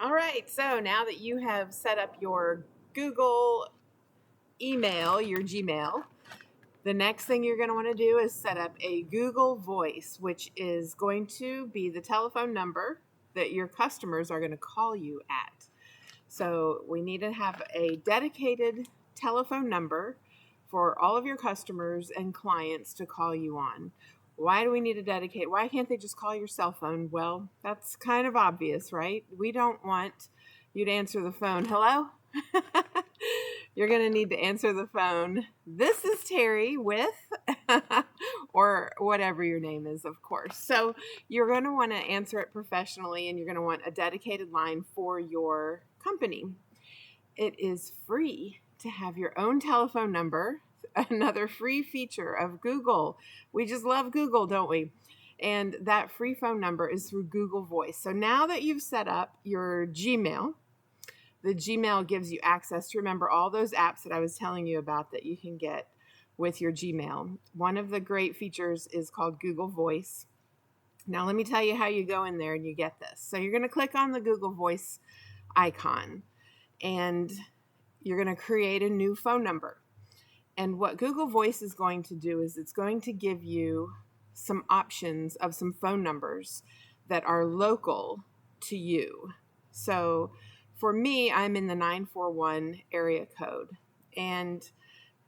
All right, so now that you have set up your Google email, your Gmail, the next thing you're going to want to do is set up a Google Voice, which is going to be the telephone number that your customers are going to call you at. So we need to have a dedicated telephone number for all of your customers and clients to call you on. Why do we need to dedicate? Why can't they just call your cell phone? Well, that's kind of obvious, right? We don't want you to answer the phone. Hello? You're going to need to answer the phone. This is Terry with, or whatever your name is, of course. So you're going to want to answer it professionally, and you're going to want a dedicated line for your company. It is free to have your own telephone number, another free feature of Google. We just love Google, don't we? And that free phone number is through Google Voice. So now that you've set up your Gmail, the Gmail gives you access to remember all those apps that I was telling you about that you can get with your Gmail. One of the great features is called Google Voice. Now, let me tell you how you go in there and you get this. So, you're going to click on the Google Voice icon and you're going to create a new phone number. And what Google Voice is going to do is it's going to give you some options of some phone numbers that are local to you. So, for me, I'm in the 941 area code. And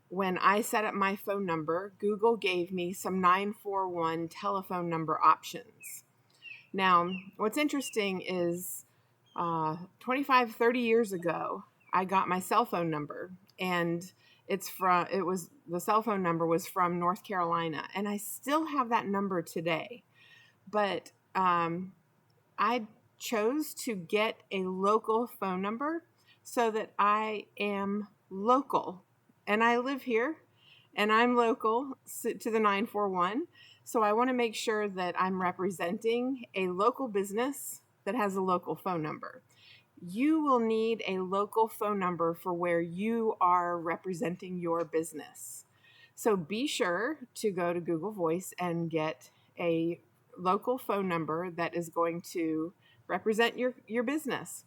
when I set up my phone number, Google gave me some 941 telephone number options. Now, what's interesting is 25, 30 years ago, I got my cell phone number, and the cell phone number was from North Carolina, and I still have that number today. But I chose to get a local phone number so that I am local, and I live here, and I'm local to the 941. So I want to make sure that I'm representing a local business that has a local phone number. You will need a local phone number for where you are representing your business. So be sure to go to Google Voice and get a local phone number that is going to represent your business.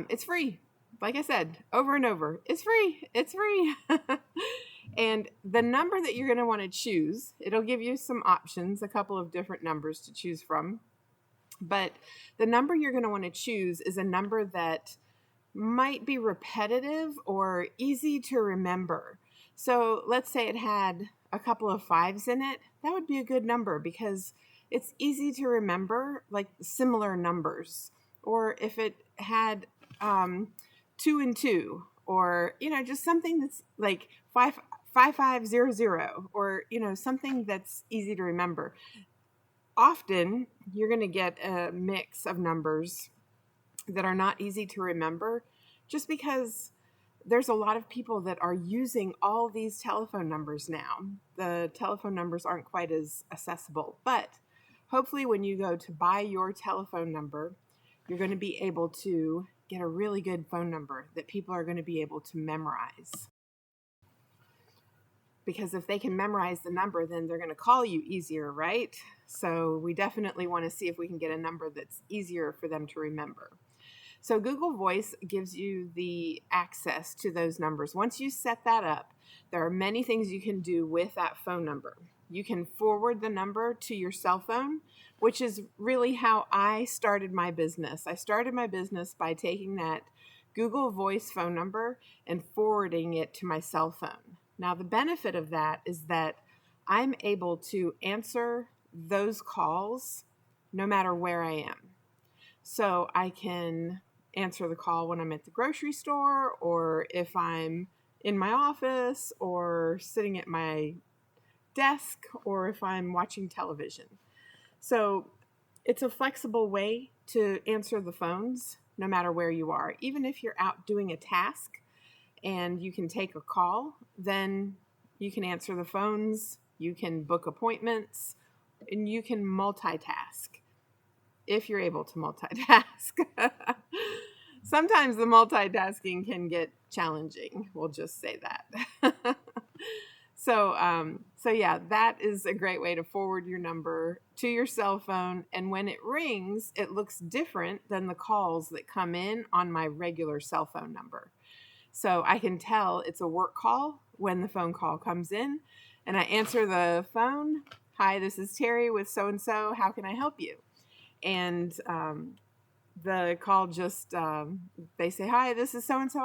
It's free. Like I said, over and over, it's free. It's free. And the number that you're going to want to choose, it'll give you some options, a couple of different numbers to choose from. But the number you're going to want to choose is a number that might be repetitive or easy to remember. So let's say it had a couple of fives in it. That would be a good number because it's easy to remember, like similar numbers. Or if it had 2 and 2, or just something that's like 5500, or something that's easy to remember. Often you're going to get a mix of numbers that are not easy to remember just because there's a lot of people that are using all these telephone numbers now. The telephone numbers aren't quite as accessible, but hopefully when you go to buy your telephone number, you're going to be able to get a really good phone number that people are going to be able to memorize. Because if they can memorize the number, then they're going to call you easier, right? So we definitely want to see if we can get a number that's easier for them to remember. So Google Voice gives you the access to those numbers. Once you set that up, there are many things you can do with that phone number. You can forward the number to your cell phone, which is really how I started my business. I started my business by taking that Google Voice phone number and forwarding it to my cell phone. Now, the benefit of that is that I'm able to answer those calls no matter where I am. So I can answer the call when I'm at the grocery store, or if I'm in my office, or sitting at my desk, or if I'm watching television. So it's a flexible way to answer the phones no matter where you are. Even if you're out doing a task and you can take a call, then you can answer the phones, you can book appointments, and you can multitask if you're able to multitask. Sometimes the multitasking can get challenging. We'll just say that. So yeah, that is a great way to forward your number to your cell phone. And when it rings, it looks different than the calls that come in on my regular cell phone number. So I can tell it's a work call when the phone call comes in, and I answer the phone. Hi, this is Terry with so and so. How can I help you? And the call just they say, hi, this is so and so.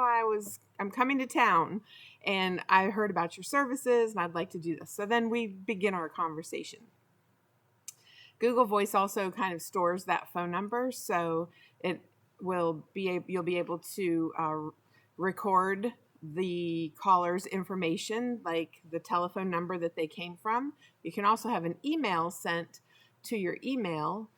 I'm coming to town, and I heard about your services, and I'd like to do this. So then we begin our conversation. Google Voice also kind of stores that phone number, so you'll be able to record the caller's information, like the telephone number that they came from. You can also have an email sent to your email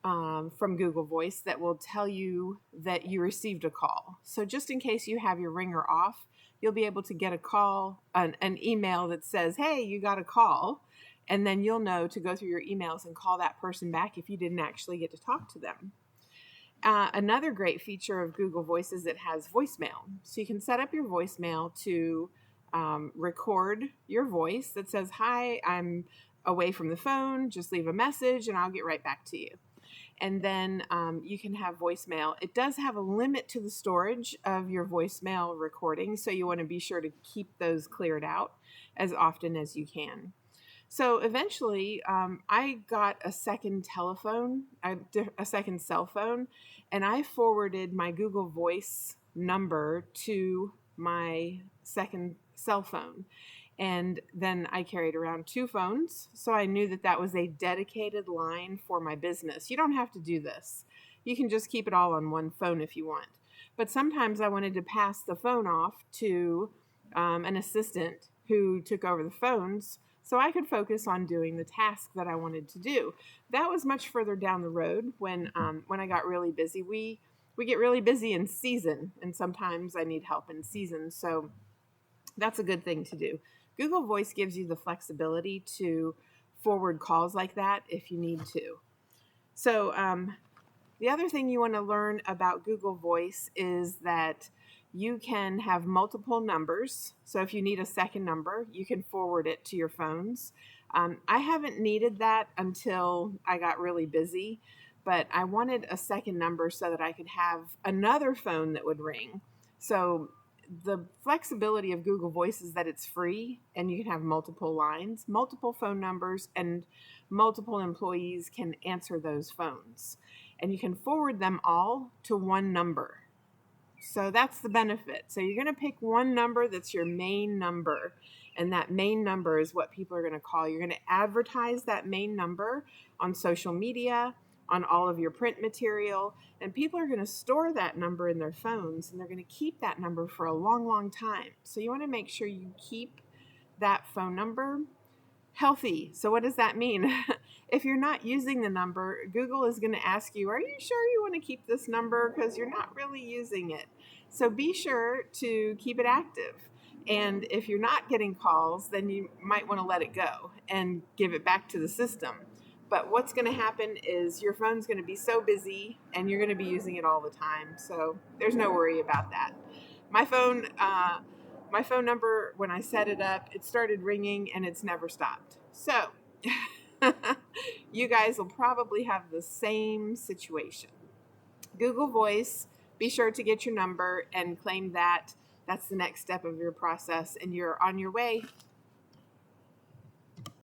from Google Voice that will tell you that you received a call. So just in case you have your ringer off, you'll be able to get a call, an email that says, hey, you got a call. And then you'll know to go through your emails and call that person back if you didn't actually get to talk to them. Another great feature of Google Voice is it has voicemail. So you can set up your voicemail to record your voice that says, hi, I'm away from the phone. Just leave a message and I'll get right back to you. And then you can have voicemail. It does have a limit to the storage of your voicemail recording, so you want to be sure to keep those cleared out as often as you can. So eventually, I got a second telephone, a second cell phone, and I forwarded my Google Voice number to my second cell phone. And then I carried around two phones, so I knew that that was a dedicated line for my business. You don't have to do this. You can just keep it all on one phone if you want. But sometimes I wanted to pass the phone off to an assistant who took over the phones so I could focus on doing the task that I wanted to do. That was much further down the road when I got really busy. We get really busy in season, and sometimes I need help in season. So that's a good thing to do. Google Voice gives you the flexibility to forward calls like that if you need to. So the other thing you want to learn about Google Voice is that you can have multiple numbers. So if you need a second number, you can forward it to your phones. I haven't needed that until I got really busy, but I wanted a second number so that I could have another phone that would ring. So the flexibility of Google Voice is that it's free and you can have multiple lines, multiple phone numbers, and multiple employees can answer those phones. And you can forward them all to one number. So that's the benefit. So you're going to pick one number that's your main number, and that main number is what people are going to call. You're going to advertise that main number on social media, on all of your print material, and people are going to store that number in their phones, and they're going to keep that number for a long, long time. So you want to make sure you keep that phone number healthy. So what does that mean? If you're not using the number, Google is going to ask you, are you sure you want to keep this number? Because you're not really using it. So be sure to keep it active. And if you're not getting calls, then you might want to let it go and give it back to the system. But what's going to happen is your phone's going to be so busy and you're going to be using it all the time. So there's no worry about that. My phone number, when I set it up, it started ringing and it's never stopped. So you guys will probably have the same situation. Google Voice, be sure to get your number and claim that. That's the next step of your process, and you're on your way